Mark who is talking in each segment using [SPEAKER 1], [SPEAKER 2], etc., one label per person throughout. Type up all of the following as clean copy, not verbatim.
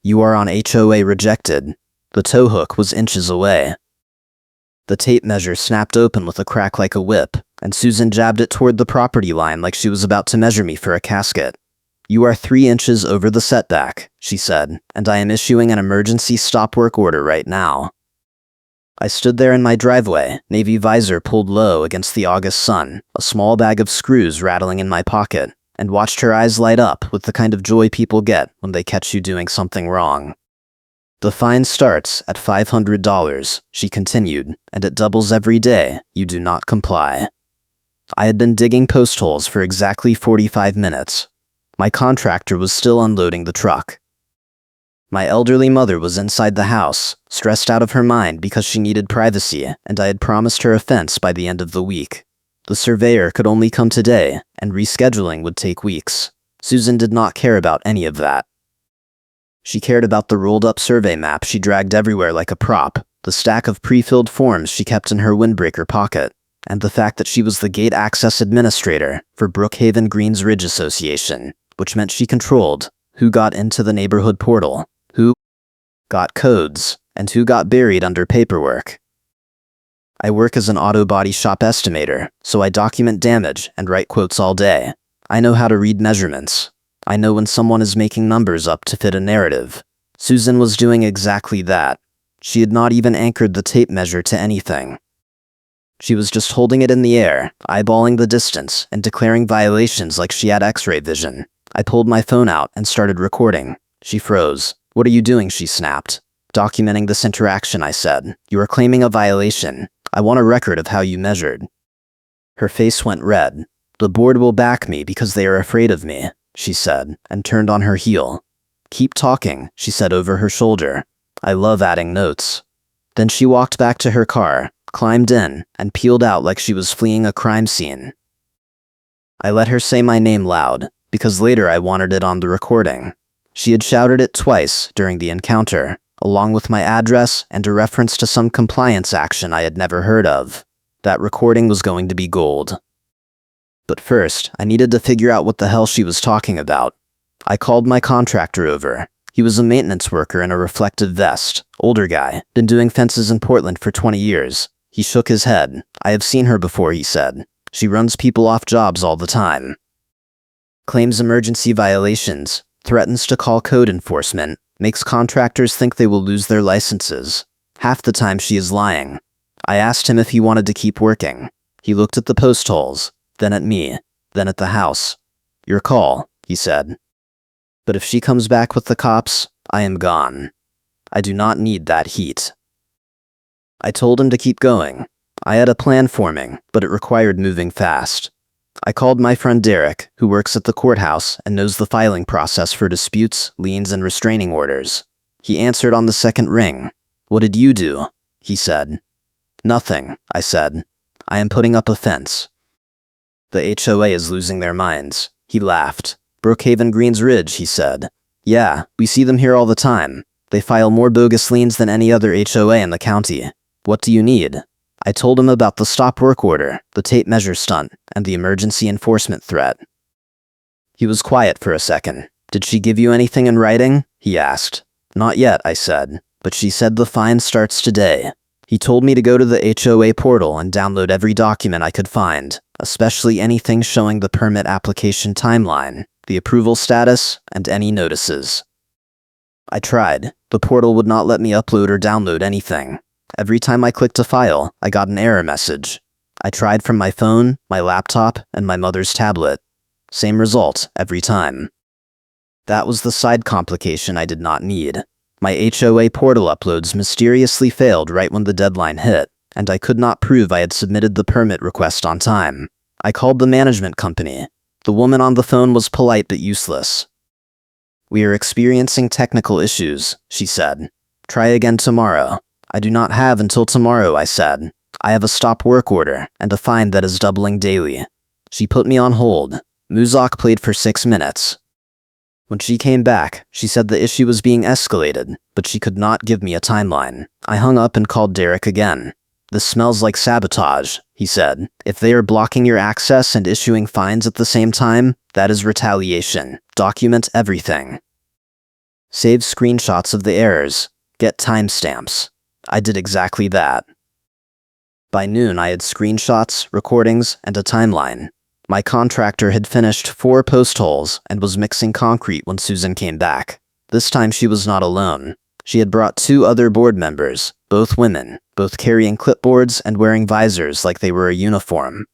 [SPEAKER 1] You are on HOA rejected. The tow hook was inches away. The tape measure snapped open with a crack like a whip, and Susan jabbed it toward the property line like she was about to measure me for a casket. You are 3 inches over the setback, she said, and I am issuing an emergency stop work order right now. I stood there in my driveway, navy visor pulled low against the August sun, a small bag of screws rattling in my pocket, and watched her eyes light up with the kind of joy people get when they catch you doing something wrong. The fine starts at $500, she continued, and it doubles every day you do not comply. I had been digging post holes for exactly 45 minutes. My contractor was still unloading the truck. My elderly mother was inside the house, stressed out of her mind because she needed privacy, and I had promised her a fence by the end of the week. The surveyor could only come today, and rescheduling would take weeks. Susan did not care about any of that. She cared about the rolled-up survey map she dragged everywhere like a prop, the stack of pre-filled forms she kept in her windbreaker pocket, and the fact that she was the gate access administrator for Brookhaven Greens Ridge Association, which meant she controlled who got into the neighborhood portal, who got codes, and who got buried under paperwork. I work as an auto body shop estimator, so I document damage and write quotes all day. I know how to read measurements. I know when someone is making numbers up to fit a narrative. Susan was doing exactly that. She had not even anchored the tape measure to anything. She was just holding it in the air, eyeballing the distance, and declaring violations like she had X-ray vision. I pulled my phone out and started recording. She froze. "What are you doing?" she snapped. "Documenting this interaction," I said. "You are claiming a violation. I want a record of how you measured." Her face went red. "The board will back me because they are afraid of me," she said, and turned on her heel. "Keep talking," she said over her shoulder. "I love adding notes." Then she walked back to her car, climbed in, and peeled out like she was fleeing a crime scene. I let her say my name loud, because later I wanted it on the recording. She had shouted it twice during the encounter, along with my address and a reference to some compliance action I had never heard of. That recording was going to be gold. But first, I needed to figure out what the hell she was talking about. I called my contractor over. He was a maintenance worker in a reflective vest, older guy, been doing fences in Portland for 20 years. He shook his head. "I have seen her before," he said. "She runs people off jobs all the time. Claims emergency violations, threatens to call code enforcement, makes contractors think they will lose their licenses. Half the time she is lying." I asked him if he wanted to keep working. He looked at the post holes, then at me, then at the house. "Your call," he said. "But if she comes back with the cops, I am gone. I do not need that heat." I told him to keep going. I had a plan forming, but it required moving fast. I called my friend Derek, who works at the courthouse and knows the filing process for disputes, liens, and restraining orders. He answered on the second ring. "What did you do?" he said. "Nothing," I said. "I am putting up a fence." "The HOA is losing their minds." He laughed. "Brookhaven Greens Ridge," he said. "Yeah, we see them here all the time. They file more bogus liens than any other HOA in the county. What do you need?" I told him about the stop work order, the tape measure stunt, and the emergency enforcement threat. He was quiet for a second. "Did she give you anything in writing?" he asked. "Not yet," I said, "but she said the fine starts today." He told me to go to the HOA portal and download every document I could find, especially anything showing the permit application timeline, the approval status, and any notices. I tried. The portal would not let me upload or download anything. Every time I clicked a file, I got an error message. I tried from my phone, my laptop, and my mother's tablet. Same result every time. That was the side complication I did not need. My HOA portal uploads mysteriously failed right when the deadline hit, and I could not prove I had submitted the permit request on time. I called the management company. The woman on the phone was polite but useless. "We are experiencing technical issues," she said. "Try again tomorrow." "I do not have until tomorrow," I said. "I have a stop work order and a fine that is doubling daily." She put me on hold. Muzak played for 6 minutes. When she came back, she said the issue was being escalated, but she could not give me a timeline. I hung up and called Derek again. "This smells like sabotage," he said. "If they are blocking your access and issuing fines at the same time, that is retaliation. Document everything." Save screenshots of the errors. Get timestamps. I did exactly that. By noon, I had screenshots, recordings, and a timeline. My contractor had finished 4 post holes and was mixing concrete when Susan came back. This time she was not alone. She had brought 2 other board members, both women, both carrying clipboards and wearing visors like they were a uniform.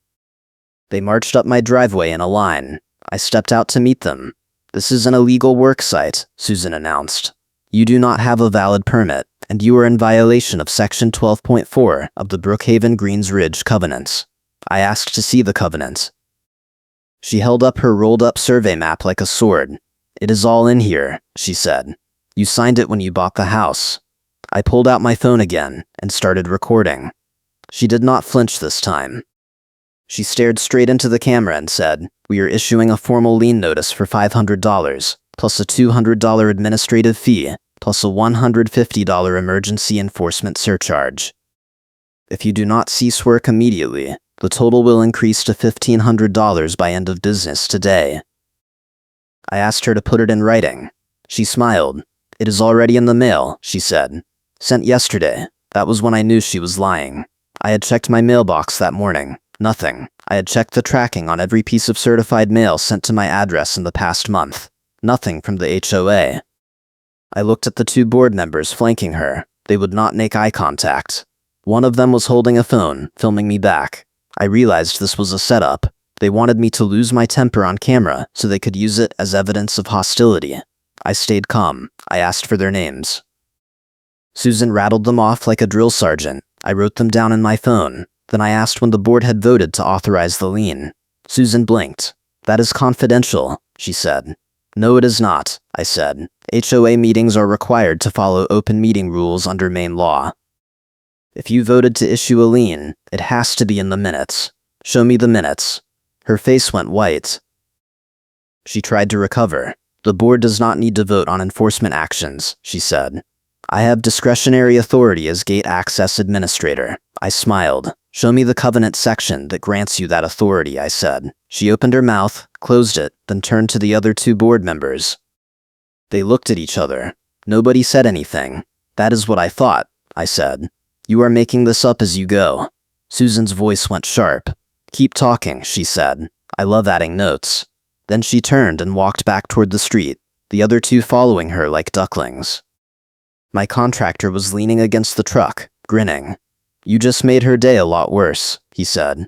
[SPEAKER 1] They marched up my driveway in a line. I stepped out to meet them. "This is an illegal work site," Susan announced. "You do not have a valid permit, and you are in violation of Section 12.4 of the Brookhaven Greens Ridge Covenants." I asked to see the covenant. She held up her rolled-up survey map like a sword. "It is all in here," she said. "You signed it when you bought the house." I pulled out my phone again and started recording. She did not flinch this time. She stared straight into the camera and said, "We are issuing a formal lien notice for $500, plus a $200 administrative fee, plus a $150 emergency enforcement surcharge. If you do not cease work immediately, the total will increase to $1,500 by end of business today." I asked her to put it in writing. She smiled. "It is already in the mail," she said. "Sent yesterday." That was when I knew she was lying. I had checked my mailbox that morning. Nothing. I had checked the tracking on every piece of certified mail sent to my address in the past month. Nothing from the HOA. I looked at the 2 board members flanking her. They would not make eye contact. One of them was holding a phone, filming me back. I realized this was a setup. They wanted me to lose my temper on camera so they could use it as evidence of hostility. I stayed calm. I asked for their names. Susan rattled them off like a drill sergeant. I wrote them down in my phone. Then I asked when the board had voted to authorize the lien. Susan blinked. "That is confidential," she said. "No, it is not," I said. "HOA meetings are required to follow open meeting rules under Maine law. If you voted to issue a lien, it has to be in the minutes. Show me the minutes." Her face went white. She tried to recover. "The board does not need to vote on enforcement actions," she said. "I have discretionary authority as gate access administrator." I smiled. "Show me the covenant section that grants you that authority," I said. She opened her mouth, closed it, then turned to the other 2 board members. They looked at each other. Nobody said anything. "That is what I thought," I said. "You are making this up as you go." Susan's voice went sharp. "Keep talking," she said. "I love adding notes." Then she turned and walked back toward the street, the other 2 following her like ducklings. My contractor was leaning against the truck, grinning. "You just made her day a lot worse," he said.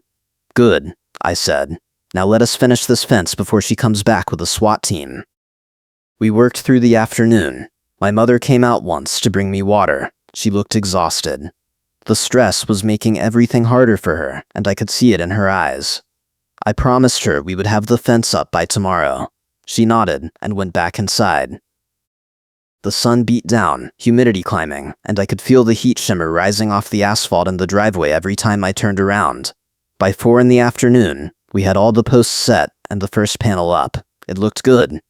[SPEAKER 1] "Good," I said. "Now let us finish this fence before she comes back with a SWAT team." We worked through the afternoon. My mother came out once to bring me water. She looked exhausted. The stress was making everything harder for her, and I could see it in her eyes. I promised her we would have the fence up by tomorrow. She nodded and went back inside. The sun beat down, humidity climbing, and I could feel the heat shimmer rising off the asphalt in the driveway every time I turned around. By 4 in the afternoon, we had all the posts set and the first panel up. It looked good.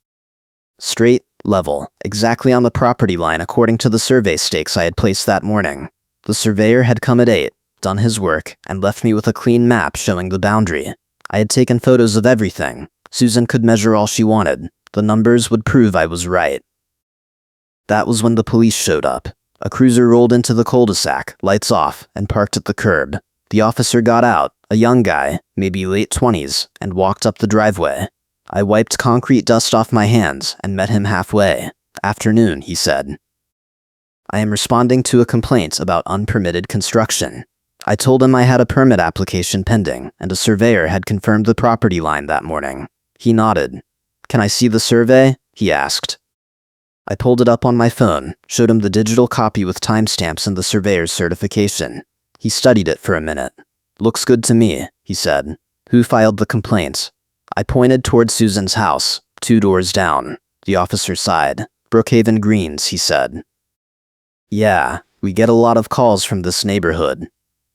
[SPEAKER 1] Straight, level, exactly on the property line according to the survey stakes I had placed that morning. The surveyor had come at 8, done his work, and left me with a clean map showing the boundary. I had taken photos of everything. Susan could measure all she wanted. The numbers would prove I was right. That was when the police showed up. A cruiser rolled into the cul-de-sac, lights off, and parked at the curb. The officer got out, a young guy, maybe late 20s, and walked up the driveway. I wiped concrete dust off my hands and met him halfway. "Afternoon," he said. "I am responding to a complaint about unpermitted construction." I told him I had a permit application pending, and a surveyor had confirmed the property line that morning. He nodded. "Can I see the survey?" he asked. I pulled it up on my phone, showed him the digital copy with timestamps and the surveyor's certification. He studied it for a minute. "Looks good to me," he said. "Who filed the complaint?" I pointed toward Susan's house, 2 doors down. The officer sighed. "Brookhaven Greens," he said. "Yeah, we get a lot of calls from this neighborhood."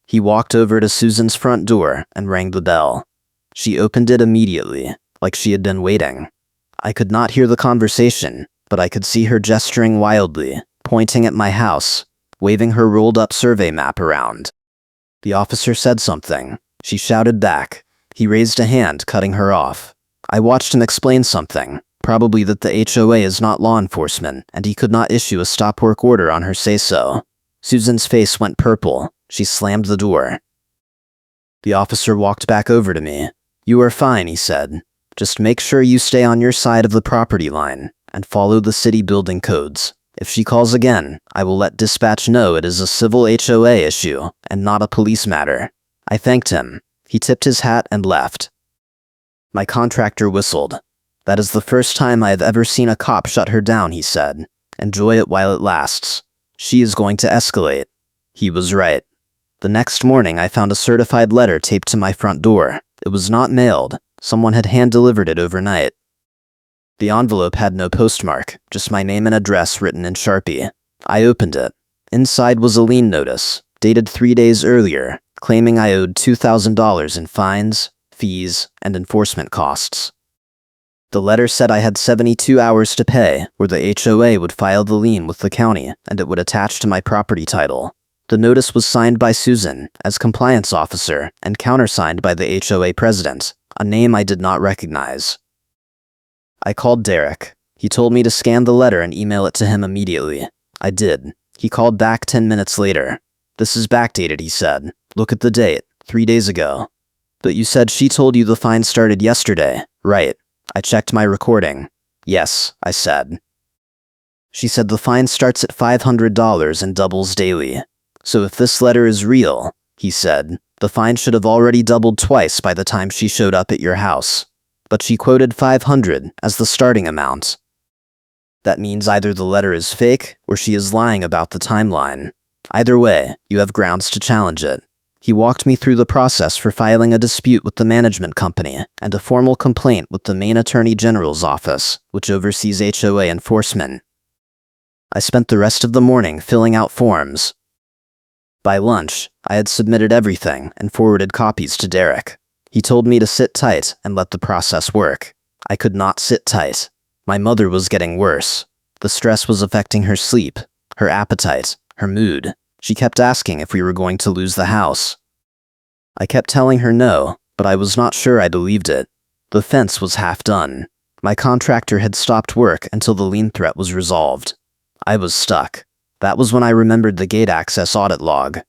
[SPEAKER 1] He walked over to Susan's front door and rang the bell. She opened it immediately, like she had been waiting. I could not hear the conversation, but I could see her gesturing wildly, pointing at my house, waving her rolled-up survey map around. The officer said something. She shouted back. He raised a hand, cutting her off. I watched him explain something. Probably that the HOA is not law enforcement, and he could not issue a stop work order on her say-so. Susan's face went purple. She slammed the door. The officer walked back over to me. "You are fine," he said. "Just make sure you stay on your side of the property line, and follow the city building codes. If she calls again, I will let dispatch know it is a civil HOA issue, and not a police matter." I thanked him. He tipped his hat and left. My contractor whistled. "That is the first time I have ever seen a cop shut her down," he said. "Enjoy it while it lasts. She is going to escalate." He was right. The next morning, I found a certified letter taped to my front door. It was not mailed. Someone had hand-delivered it overnight. The envelope had no postmark, just my name and address written in Sharpie. I opened it. Inside was a lien notice, dated 3 days earlier, claiming I owed $2,000 in fines, fees, and enforcement costs. The letter said I had 72 hours to pay, or the HOA would file the lien with the county, and it would attach to my property title. The notice was signed by Susan, as compliance officer, and countersigned by the HOA president, a name I did not recognize. I called Derek. He told me to scan the letter and email it to him immediately. I did. He called back 10 minutes later. "This is backdated," he said. "Look at the date, 3 days ago." "But you said she told you the fine started yesterday, right?" I checked my recording. "Yes," I said. She said the fine starts at $500 and doubles daily. "So if this letter is real," he said, "the fine should have already doubled twice by the time she showed up at your house." But she quoted $500 as the starting amount. That means either the letter is fake or she is lying about the timeline. Either way, you have grounds to challenge it. He walked me through the process for filing a dispute with the management company and a formal complaint with the Maine Attorney General's office, which oversees HOA enforcement. I spent the rest of the morning filling out forms. By lunch, I had submitted everything and forwarded copies to Derek. He told me to sit tight and let the process work. I could not sit tight. My mother was getting worse. The stress was affecting her sleep, her appetite, her mood. She kept asking if we were going to lose the house. I kept telling her no, but I was not sure I believed it. The fence was half done. My contractor had stopped work until the lien threat was resolved. I was stuck. That was when I remembered the gate access audit log.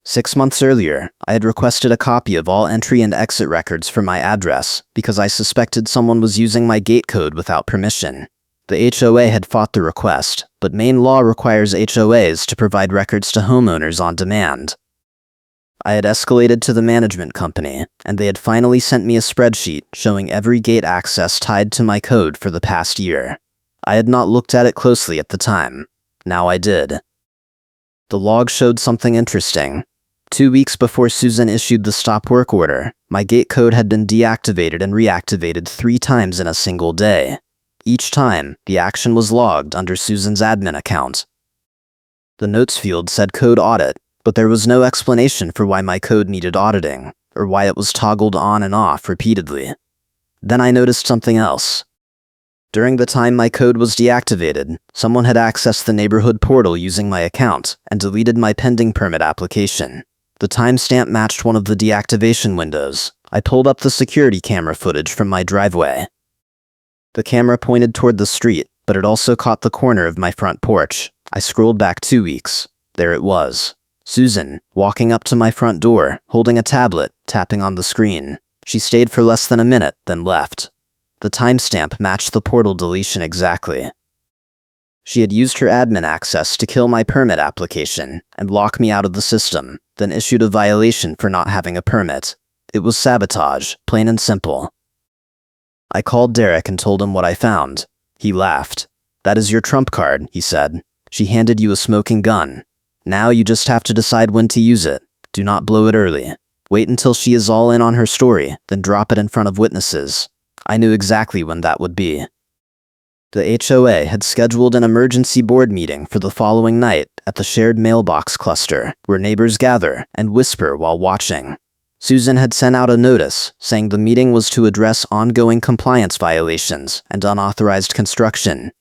[SPEAKER 1] 6 months earlier, I had requested a copy of all entry and exit records for my address because I suspected someone was using my gate code without permission. The HOA had fought the request, but Maine law requires HOAs to provide records to homeowners on demand. I had escalated to the management company, and they had finally sent me a spreadsheet showing every gate access tied to my code for the past year. I had not looked at it closely at the time. Now I did. The log showed something interesting. 2 weeks before Susan issued the stop work order, my gate code had been deactivated and reactivated 3 times in a single day. Each time, the action was logged under Susan's admin account. The notes field said code audit, but there was no explanation for why my code needed auditing, or why it was toggled on and off repeatedly. Then I noticed something else. During the time my code was deactivated, someone had accessed the neighborhood portal using my account and deleted my pending permit application. The timestamp matched one of the deactivation windows. I pulled up the security camera footage from my driveway. The camera pointed toward the street, but it also caught the corner of my front porch. I scrolled back 2 weeks. There it was. Susan, walking up to my front door, holding a tablet, tapping on the screen. She stayed for less than a minute, then left. The timestamp matched the portal deletion exactly. She had used her admin access to kill my permit application and lock me out of the system, then issued a violation for not having a permit. It was sabotage, plain and simple. I called Derek and told him what I found. He laughed. "That is your trump card," he said. "She handed you a smoking gun. Now you just have to decide when to use it. Do not blow it early. Wait until she is all in on her story, then drop it in front of witnesses." I knew exactly when that would be. The HOA had scheduled an emergency board meeting for the following night at the shared mailbox cluster, where neighbors gather and whisper while watching. Susan had sent out a notice saying the meeting was to address ongoing compliance violations and unauthorized construction.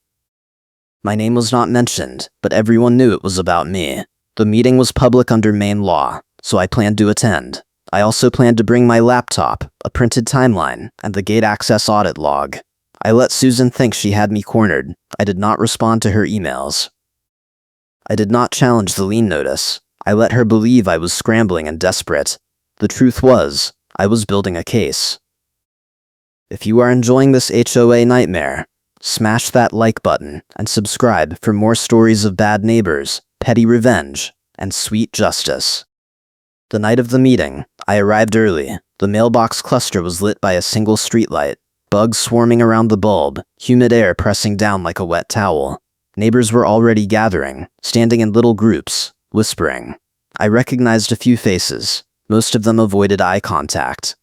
[SPEAKER 1] My name was not mentioned, but everyone knew it was about me. The meeting was public under Maine law, so I planned to attend. I also planned to bring my laptop, a printed timeline, and the gate access audit log. I let Susan think she had me cornered. I did not respond to her emails. I did not challenge the lien notice. I let her believe I was scrambling and desperate. The truth was, I was building a case. If you are enjoying this HOA nightmare, smash that like button and subscribe for more stories of bad neighbors, petty revenge, and sweet justice. The night of the meeting, I arrived early. The mailbox cluster was lit by a single streetlight, bugs swarming around the bulb, humid air pressing down like a wet towel. Neighbors were already gathering, standing in little groups, whispering. I recognized a few faces. Most of them avoided eye contact.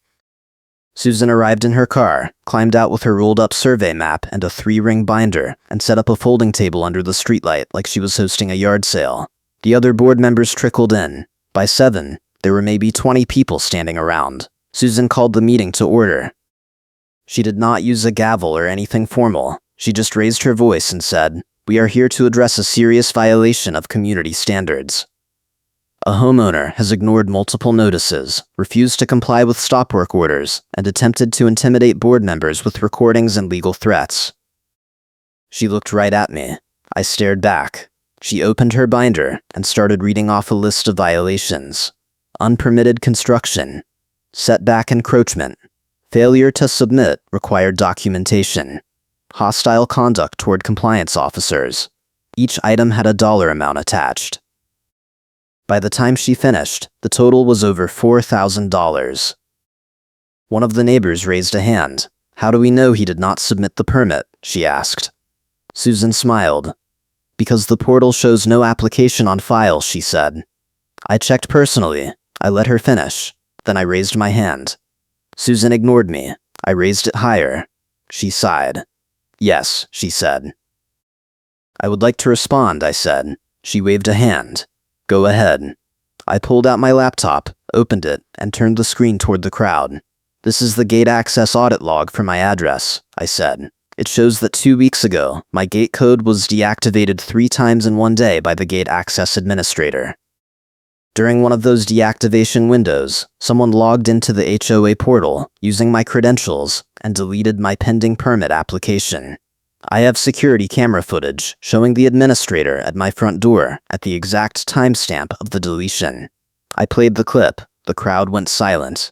[SPEAKER 1] Susan arrived in her car, climbed out with her rolled-up survey map and a 3-ring binder, and set up a folding table under the streetlight like she was hosting a yard sale. The other board members trickled in. By 7, there were maybe 20 people standing around. Susan called the meeting to order. She did not use a gavel or anything formal. She just raised her voice and said, "We are here to address a serious violation of community standards. A homeowner has ignored multiple notices, refused to comply with stop work orders, and attempted to intimidate board members with recordings and legal threats." She looked right at me. I stared back. She opened her binder and started reading off a list of violations. Unpermitted construction, setback encroachment, failure to submit required documentation, hostile conduct toward compliance officers. Each item had a dollar amount attached. By the time she finished, the total was over $4,000. One of the neighbors raised a hand. "How do we know he did not submit the permit?" she asked. Susan smiled. "Because the portal shows no application on file," she said. I checked personally. I let her finish. Then I raised my hand. Susan ignored me. I raised it higher. She sighed. "Yes," she said. "I would like to respond," I said. She waved a hand. "Go ahead." I pulled out my laptop, opened it, and turned the screen toward the crowd. "This is the gate access audit log for my address," I said. "It shows that 2 weeks ago, my gate code was deactivated 3 times in one day by the gate access administrator. During one of those deactivation windows, someone logged into the HOA portal using my credentials and deleted my pending permit application. I have security camera footage showing the administrator at my front door at the exact timestamp of the deletion." I played the clip. The crowd went silent.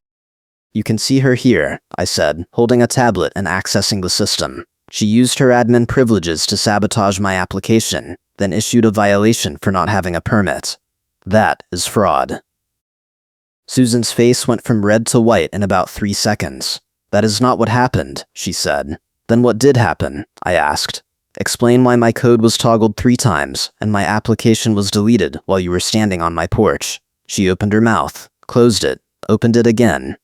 [SPEAKER 1] "You can see her here," I said, holding a tablet and accessing the system. "She used her admin privileges to sabotage my application, then issued a violation for not having a permit. That is fraud." Susan's face went from red to white in about 3 seconds. "That is not what happened," she said. "Then what did happen?" I asked. "Explain why my code was toggled 3 times and my application was deleted while you were standing on my porch." She opened her mouth, closed it, opened it again.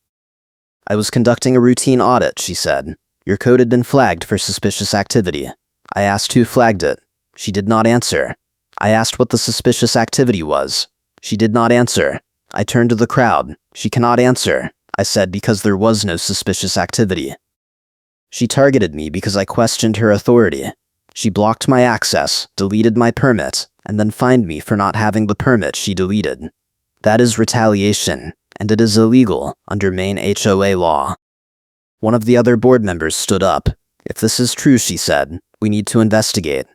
[SPEAKER 1] "I was conducting a routine audit," she said. "Your code had been flagged for suspicious activity. I asked who flagged it. She did not answer. I asked what the suspicious activity was. She did not answer. I turned to the crowd. She cannot answer. I said because there was no suspicious activity. She targeted me because I questioned her authority. She blocked my access, deleted my permit, and then fined me for not having the permit she deleted. That is retaliation, and it is illegal under Maine HOA law." One of the other board members stood up. "If this is true," she said, "we need to investigate."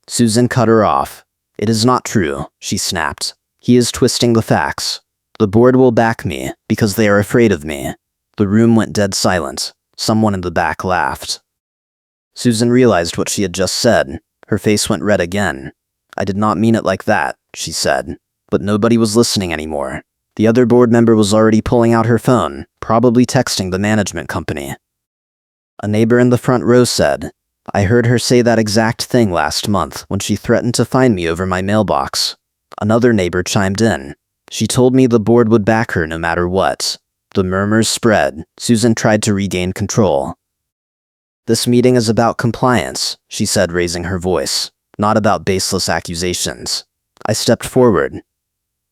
[SPEAKER 1] Susan cut her off. "It is not true," she snapped. "He is twisting the facts. The board will back me because they are afraid of me." The room went dead silent. Someone in the back laughed. Susan realized what she had just said. Her face went red again. "I did not mean it like that," she said. But nobody was listening anymore. The other board member was already pulling out her phone, probably texting the management company. A neighbor in the front row said, "I heard her say that exact thing last month when she threatened to fine me over my mailbox." Another neighbor chimed in. "She told me the board would back her no matter what." The murmurs spread. Susan tried to regain control. "This meeting is about compliance," she said, raising her voice, "not about baseless accusations." I stepped forward.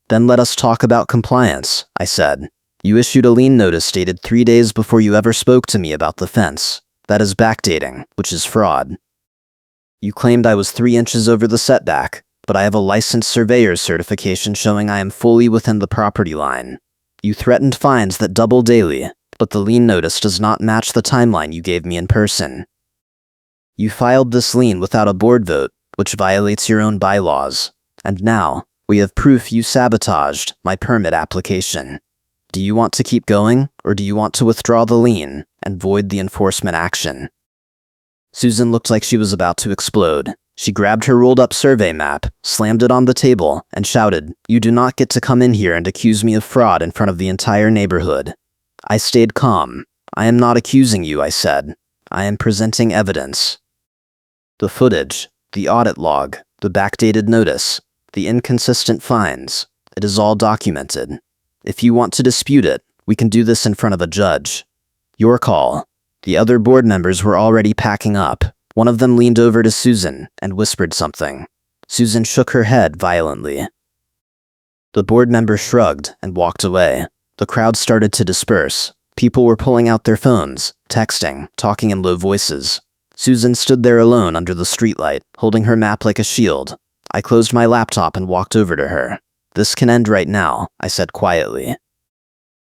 [SPEAKER 1] "Then let us talk about compliance," I said. "You issued a lien notice dated 3 days before you ever spoke to me about the fence. That is backdating, which is fraud. You claimed I was 3 inches over the setback, but I have a licensed surveyor's certification showing I am fully within the property line. You threatened fines that double daily, but the lien notice does not match the timeline you gave me in person. You filed this lien without a board vote, which violates your own bylaws. And now, we have proof you sabotaged my permit application. Do you want to keep going, or do you want to withdraw the lien and void the enforcement action?" Susan looked like she was about to explode. She grabbed her rolled-up survey map, slammed it on the table, and shouted, "You do not get to come in here and accuse me of fraud in front of the entire neighborhood." I stayed calm. "I am not accusing you," I said. "I am presenting evidence." The footage, the audit log, the backdated notice, the inconsistent fines, it is all documented. If you want to dispute it, we can do this in front of a judge. Your call. The other board members were already packing up. One of them leaned over to Susan and whispered something. Susan shook her head violently. The board member shrugged and walked away. The crowd started to disperse. People were pulling out their phones, texting, talking in low voices. Susan stood there alone under the streetlight, holding her map like a shield. I closed my laptop and walked over to her. "This can end right now," I said quietly.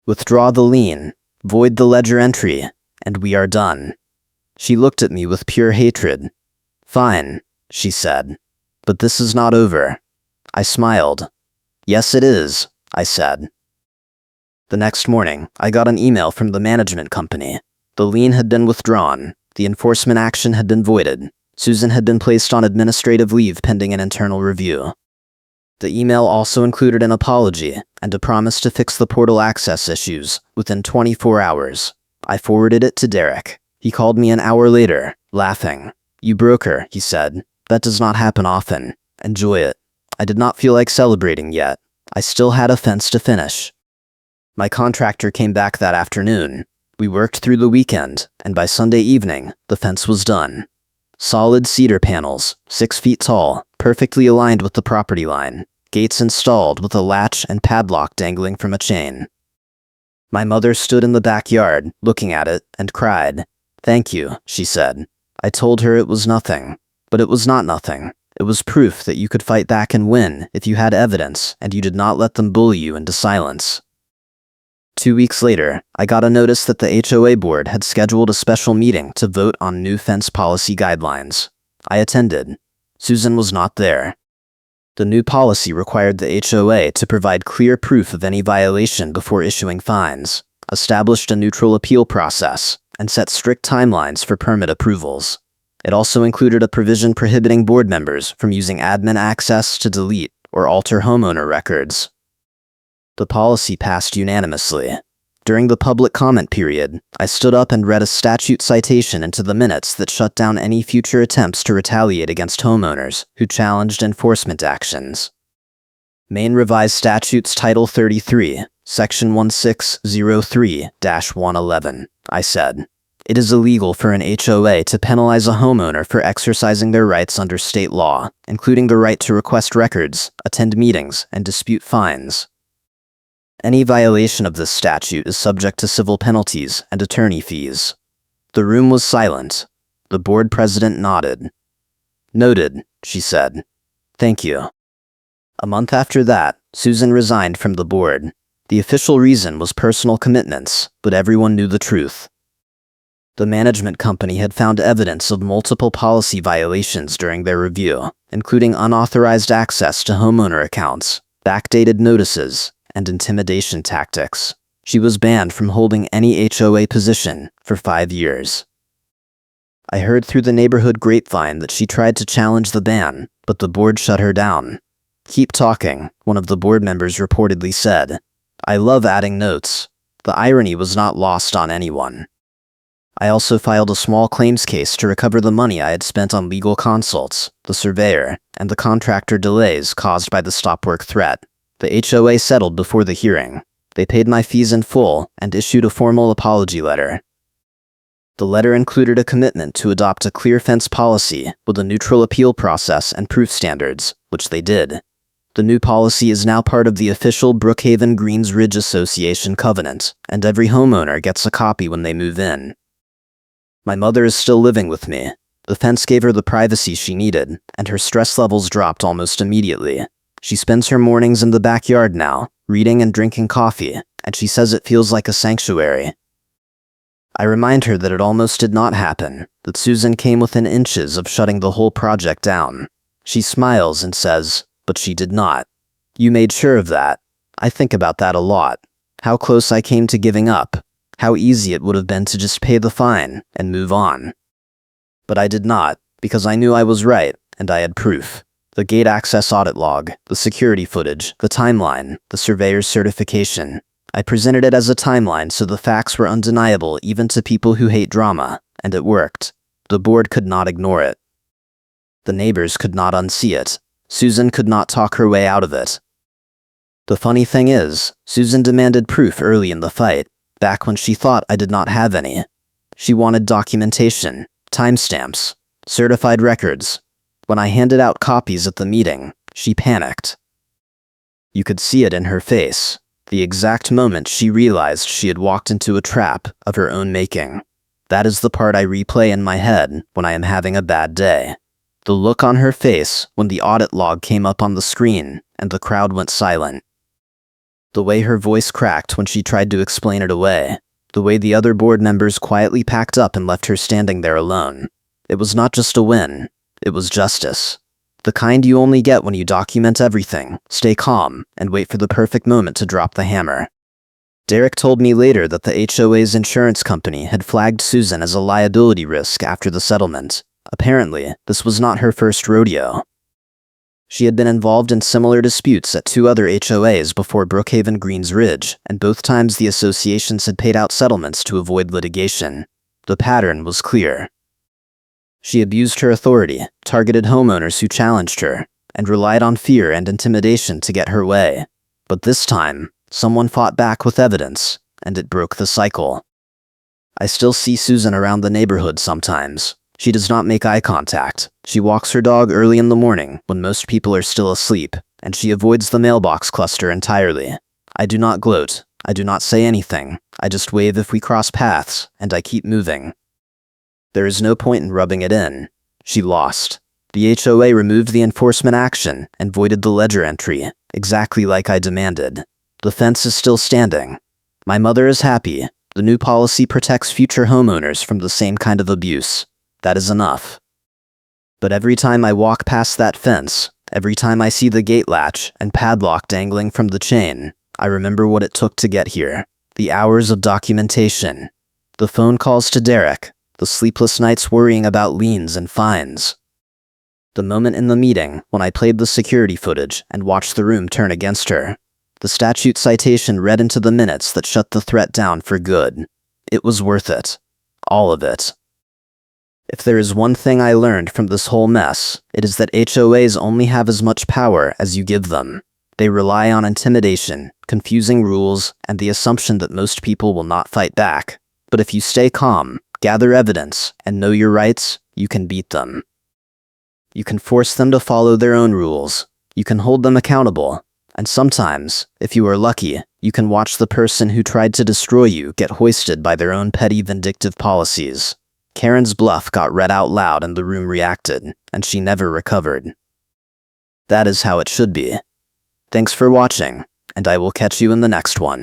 [SPEAKER 1] "Withdraw the lien, void the ledger entry, and we are done." She looked at me with pure hatred. "Fine," she said, "but this is not over." I smiled. "Yes, it is," I said. The next morning, I got an email from the management company. The lien had been withdrawn. The enforcement action had been voided. Susan had been placed on administrative leave pending an internal review. The email also included an apology and a promise to fix the portal access issues within 24 hours. I forwarded it to Derek. He called me an hour later, laughing. "You broke her," he said. "That does not happen often. Enjoy it." I did not feel like celebrating yet. I still had a fence to finish. My contractor came back that afternoon. We worked through the weekend, and by Sunday evening, the fence was done. Solid cedar panels, 6 feet tall, perfectly aligned with the property line. Gates installed with a latch and padlock dangling from a chain. My mother stood in the backyard, looking at it, and cried. "Thank you," she said. I told her it was nothing. But it was not nothing. It was proof that you could fight back and win if you had evidence and you did not let them bully you into silence. 2 weeks later, I got a notice that the HOA board had scheduled a special meeting to vote on new fence policy guidelines. I attended. Susan was not there. The new policy required the HOA to provide clear proof of any violation before issuing fines, established a neutral appeal process, and set strict timelines for permit approvals. It also included a provision prohibiting board members from using admin access to delete or alter homeowner records. The policy passed unanimously. During the public comment period, I stood up and read a statute citation into the minutes that shut down any future attempts to retaliate against homeowners who challenged enforcement actions. Maine Revised Statutes Title 33, Section 1603-111, I said. It is illegal for an HOA to penalize a homeowner for exercising their rights under state law, including the right to request records, attend meetings, and dispute fines. Any violation of this statute is subject to civil penalties and attorney fees. The room was silent. The board president nodded. "Noted," she said. "Thank you." A month after that, Susan resigned from the board. The official reason was personal commitments, but everyone knew the truth. The management company had found evidence of multiple policy violations during their review, including unauthorized access to homeowner accounts, backdated notices, and intimidation tactics. She was banned from holding any HOA position for 5 years. I heard through the neighborhood grapevine that she tried to challenge the ban, but the board shut her down. "Keep talking," one of the board members reportedly said. I love adding notes. The irony was not lost on anyone. I also filed a small claims case to recover the money I had spent on legal consults, the surveyor, and the contractor delays caused by the stop work threat. The HOA settled before the hearing. They paid my fees in full and issued a formal apology letter. The letter included a commitment to adopt a clear fence policy with a neutral appeal process and proof standards, which they did. The new policy is now part of the official Brookhaven Greens Ridge Association covenant, and every homeowner gets a copy when they move in. My mother is still living with me. The fence gave her the privacy she needed, and her stress levels dropped almost immediately. She spends her mornings in the backyard now, reading and drinking coffee, and she says it feels like a sanctuary. I remind her that it almost did not happen, that Susan came within inches of shutting the whole project down. She smiles and says, "But she did not." You made sure of that. I think about that a lot. How close I came to giving up. How easy it would have been to just pay the fine and move on. But I did not, because I knew I was right, and I had proof. The gate access audit log, the security footage, the timeline, the surveyor's certification. I presented it as a timeline so the facts were undeniable even to people who hate drama, and it worked. The board could not ignore it. The neighbors could not unsee it. Susan could not talk her way out of it. The funny thing is, Susan demanded proof early in the fight, back when she thought I did not have any. She wanted documentation, timestamps, certified records. When I handed out copies at the meeting, she panicked. You could see it in her face, the exact moment she realized she had walked into a trap of her own making. That is the part I replay in my head when I am having a bad day. The look on her face when the audit log came up on the screen and the crowd went silent. The way her voice cracked when she tried to explain it away. The way the other board members quietly packed up and left her standing there alone. It was not just a win. It was justice. The kind you only get when you document everything, stay calm, and wait for the perfect moment to drop the hammer. Derek told me later that the HOA's insurance company had flagged Susan as a liability risk after the settlement. Apparently, this was not her first rodeo. She had been involved in similar disputes at 2 other HOAs before Brookhaven Greens Ridge, and both times the associations had paid out settlements to avoid litigation. The pattern was clear. She abused her authority, targeted homeowners who challenged her, and relied on fear and intimidation to get her way. But this time, someone fought back with evidence, and it broke the cycle. I still see Susan around the neighborhood sometimes. She does not make eye contact. She walks her dog early in the morning when most people are still asleep, and she avoids the mailbox cluster entirely. I do not gloat. I do not say anything. I just wave if we cross paths, and I keep moving. There is no point in rubbing it in. She lost. The HOA removed the enforcement action and voided the ledger entry, exactly like I demanded. The fence is still standing. My mother is happy. The new policy protects future homeowners from the same kind of abuse. That is enough. But every time I walk past that fence, every time I see the gate latch and padlock dangling from the chain, I remember what it took to get here. The hours of documentation. The phone calls to Derek. The sleepless nights worrying about liens and fines. The moment in the meeting when I played the security footage and watched the room turn against her. The statute citation read into the minutes that shut the threat down for good. It was worth it. All of it. If there is one thing I learned from this whole mess, it is that HOAs only have as much power as you give them. They rely on intimidation, confusing rules, and the assumption that most people will not fight back. But if you stay calm, gather evidence, and know your rights, you can beat them. You can force them to follow their own rules. You can hold them accountable. And sometimes, if you are lucky, you can watch the person who tried to destroy you get hoisted by their own petty vindictive policies. Karen's bluff got read out loud and the room reacted, and she never recovered. That is how it should be. Thanks for watching, and I will catch you in the next one.